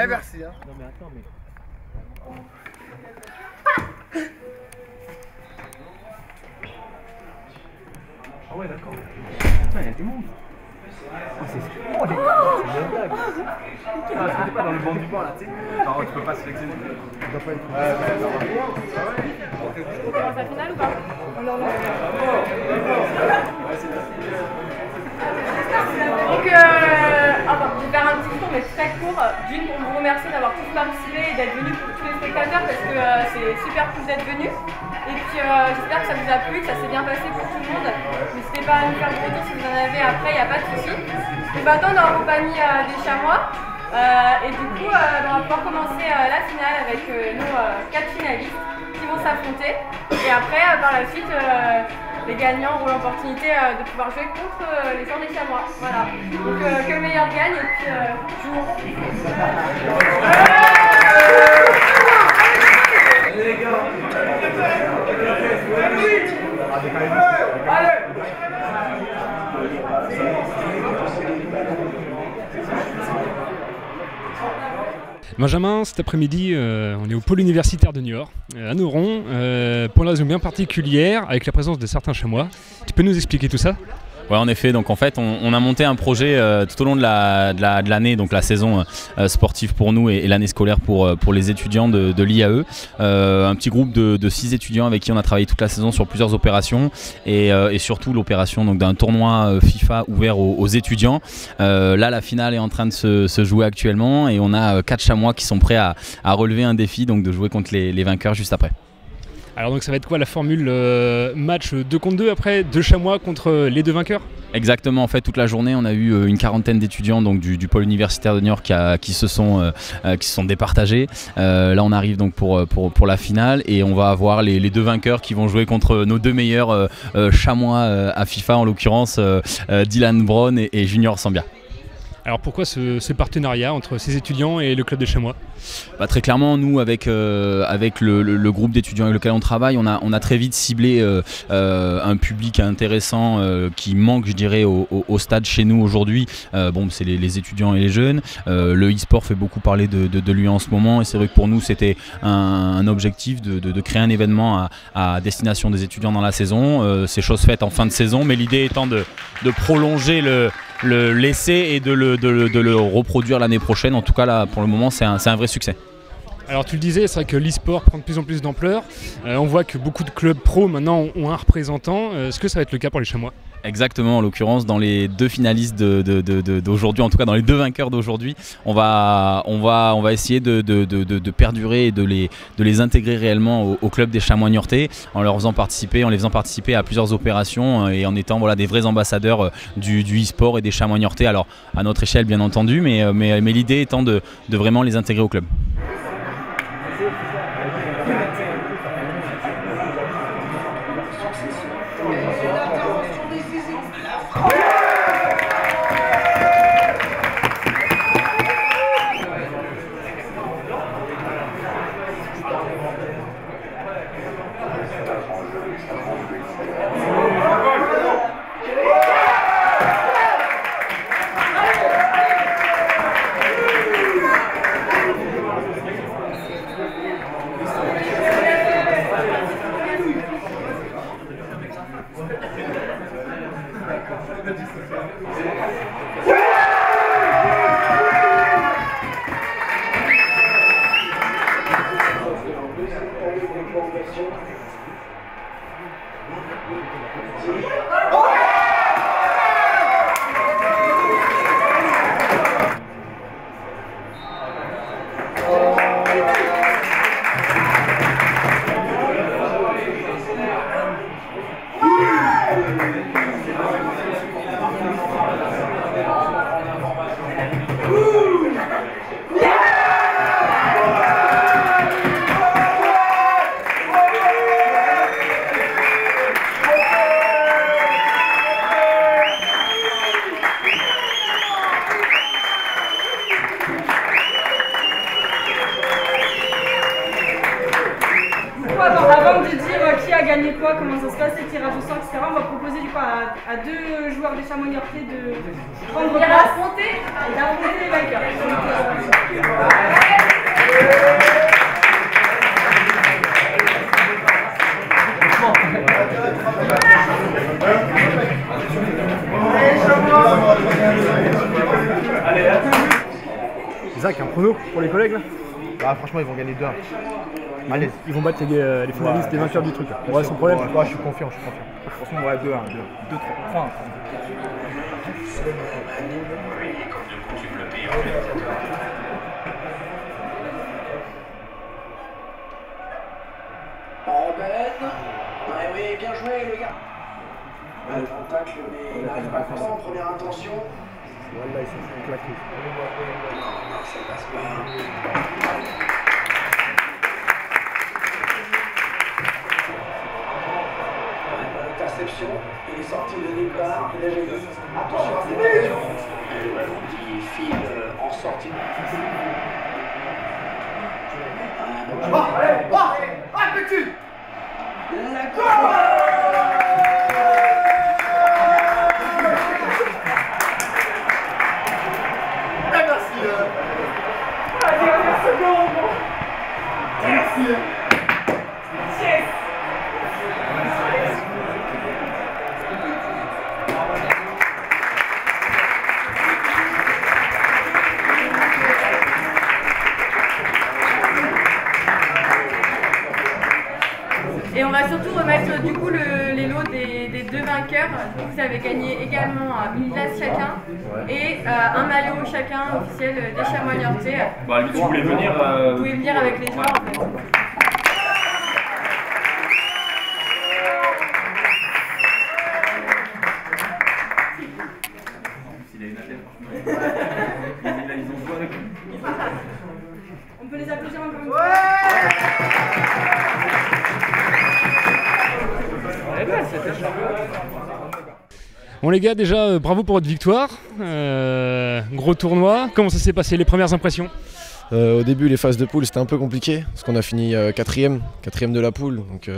Eh merci hein. Non mais attends mais... Ah ouais d'accord. Putain, il y a du monde. Oh, c'est oh, les gars, c'est une blague. Ah, c'était pas dans le banc du banc là, tu sais. Non, tu peux pas sélectionner. On doit pas être. On commence la finale ou pas? Donc, je vais faire un petit tour mais très court. D'une, pour vous remercier d'avoir tous participé et d'être venus pour tous les spectateurs parce que c'est super cool d'être venus. Et puis j'espère que ça vous a plu, que ça s'est bien passé pour tout le monde. N'hésitez pas à nous faire des retours si vous en avez après, il n'y a pas de souci. Et maintenant on est en compagnie des chamois. Et du coup, on va pouvoir commencer la finale avec nos 4 finalistes qui vont s'affronter. Et après, par la suite, les gagnants auront l'opportunité de pouvoir jouer contre les gens des chamois. Voilà. Donc que le meilleur gagne et puis jouons. Les gars. Benjamin, cet après-midi, on est au pôle universitaire de Niort, à Noron, pour une raison bien particulière, avec la présence de certains chamois. Tu peux nous expliquer tout ça ? Ouais, en effet, donc en fait on a monté un projet tout au long de l'année, donc la saison sportive pour nous et l'année scolaire pour les étudiants de l'IAE. Un petit groupe de 6 étudiants avec qui on a travaillé toute la saison sur plusieurs opérations et surtout l'opération d'un tournoi FIFA ouvert aux étudiants. Là la finale est en train de se jouer actuellement et on a 4 chamois qui sont prêts à relever un défi, donc de jouer contre les vainqueurs juste après. Alors donc ça va être quoi la formule match 2 contre 2 après, 2 chamois contre les 2 vainqueurs? Exactement, en fait toute la journée on a eu une quarantaine d'étudiants donc du pôle universitaire de Niort qui se sont départagés. Là on arrive donc pour la finale et on va avoir les 2 vainqueurs qui vont jouer contre nos 2 meilleurs chamois à FIFA, en l'occurrence Dylan Brown et Junior Sambia. Alors pourquoi ce partenariat entre ces étudiants et le club des chamois? Très clairement, nous avec le groupe d'étudiants avec lequel on travaille, on a très vite ciblé un public intéressant qui manque, je dirais, au stade chez nous aujourd'hui. C'est les étudiants et les jeunes. Le e-sport fait beaucoup parler de lui en ce moment et c'est vrai que pour nous c'était un objectif de créer un événement à destination des étudiants dans la saison. C'est chose faite en fin de saison, mais l'idée étant de prolonger l'essai et de le reproduire l'année prochaine. En tout cas là pour le moment c'est un vrai succès. Alors tu le disais, c'est vrai que l'e-sport prend de plus en plus d'ampleur. On voit que beaucoup de clubs pro maintenant ont un représentant. Est-ce que ça va être le cas pour les chamois? Exactement, en l'occurrence dans les 2 finalistes d'aujourd'hui, en tout cas dans les 2 vainqueurs d'aujourd'hui, on va essayer de perdurer et de les intégrer réellement au club des chamois niortais en les faisant participer à plusieurs opérations et en étant des vrais ambassadeurs du e-sport et des chamois niortais. Alors à notre échelle bien entendu, mais l'idée étant de vraiment les intégrer au club. a gagné quoi? Comment ça se passe, les tirages au sort, etc. On va proposer du coup à 2 joueurs des Chamois Niortais de prendre place et d'affronter les vainqueurs. Zach, un prono pour les collègues là? Ah, franchement, ils vont gagner 2-1. Allez. Ils vont battre les finalistes, les vainqueurs du truc là. Ouais, sans problème. Ouais, je suis confiant, Franchement, ouais, 2-1, 2-3. Oui, bien joué les gars. Le contact, mais il n'arrive pas à faire en première intention. Voilà, ils se sont claqués. Non, ça passe pas. Bonne interception, il est sorti de nulle part, il a gagné. Attention à cette action. Le ballon qui file en sortie. Petit! La goal! Et on va surtout remettre du coup les lots des 2 vainqueurs. Vous avez gagné également une glace chacun et un maillot chacun officiel des Chamois Niortais. Bah, si vous voulez venir. Vous pouvez venir avec les joueurs en fait. On peut les applaudir encore une fois. Bon les gars, déjà bravo pour votre victoire, gros tournoi. Comment ça s'est passé, les premières impressions? Au début, les phases de poule, c'était un peu compliqué parce qu'on a fini 4e de la poule, donc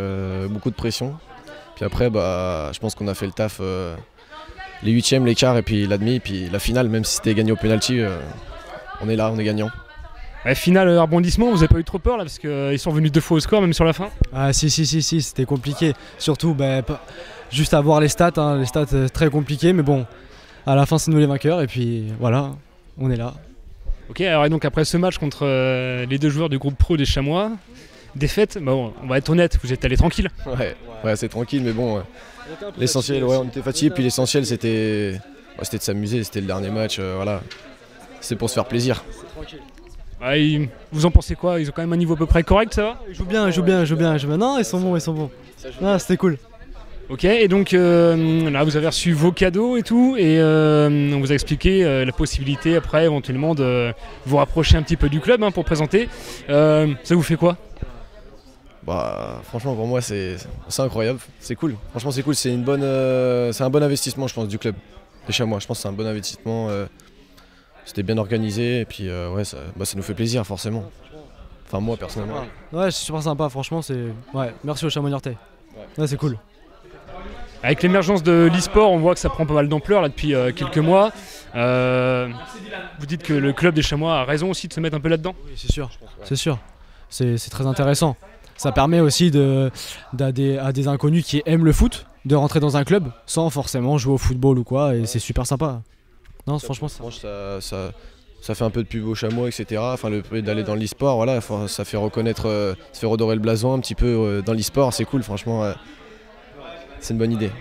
beaucoup de pression. Puis après, je pense qu'on a fait le taf, les 8e, les quarts et puis la demi, puis la finale, même si c'était gagné au penalty, on est là, on est gagnant. Ouais, finale rebondissement, vous avez pas eu trop peur là parce qu'ils sont revenus 2 fois au score même sur la fin? Ah si, c'était compliqué, surtout juste à voir les stats très compliqués, mais bon, à la fin c'est nous les vainqueurs et puis voilà, on est là. Ok, alors et donc après ce match contre les 2 joueurs du groupe pro des Chamois, défaite, bon, on va être honnête, vous êtes allé tranquille. Ouais, c'est tranquille, mais bon, l'essentiel, on était fatigués, puis l'essentiel c'était de s'amuser, c'était le dernier match, voilà, c'est pour se faire plaisir. Ouais, vous en pensez quoi? Ils ont quand même un niveau à peu près correct, ça va? Ils jouent bien. Non, ils sont bons. Ah, c'était cool. Ok, et donc là vous avez reçu vos cadeaux et tout, et on vous a expliqué la possibilité après éventuellement de vous rapprocher un petit peu du club pour présenter. Ça vous fait quoi? Franchement pour moi c'est incroyable, c'est cool. Franchement c'est cool, c'est un bon investissement je pense du club des Chamois. Je pense que c'est un bon investissement. C'était bien organisé et puis ouais, ça nous fait plaisir forcément. Enfin moi personnellement. Ouais, c'est super sympa, franchement merci aux Chamois Niortais. Ouais, c'est cool. Avec l'émergence de l'e-sport, on voit que ça prend pas mal d'ampleur là depuis quelques mois. Vous dites que le club des Chamois a raison aussi de se mettre un peu là-dedans? Oui, c'est sûr. C'est très intéressant. Ça permet aussi à des inconnus qui aiment le foot de rentrer dans un club sans forcément jouer au football ou quoi, et c'est super sympa. Non, franchement, ça fait un peu de pub aux Chamois, etc. Enfin, le fait d'aller dans l'e-sport, voilà, ça fait reconnaître, ça fait redorer le blason un petit peu dans l'e-sport, c'est cool, franchement, c'est une bonne idée.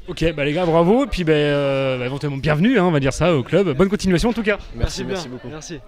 Ok, les gars, bravo, et puis éventuellement bienvenue, on va dire ça, au club. Bonne continuation en tout cas. Merci beaucoup. Merci.